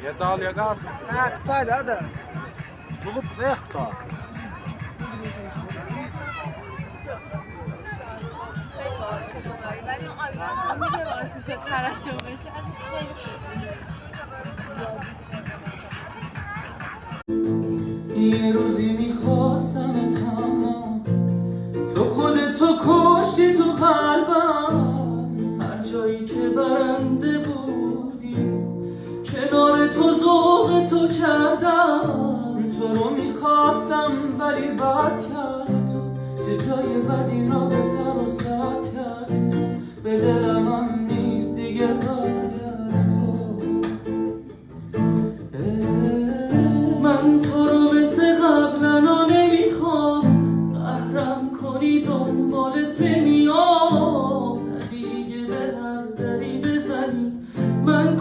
یه دال یه گاز ساعت کتا داده بulup ne yaptı? ولی آدم میگه باعث میشه ترشح بشه از یه روزی میخواستم تمام تو خودتو کشتی تو قلبم هر جایی که برنده بودی کنار تو ذوق تو کردم تو رو میخواستم ولی بد کرد تو چه جای بدی را بهتر و سد کرد تو به دلم هم نیست دیگه برگرد تو من تو رو مثل قبلنا نمیخوام قهرم کنی دنبالت نمیام دیگه به هر دری بزنی من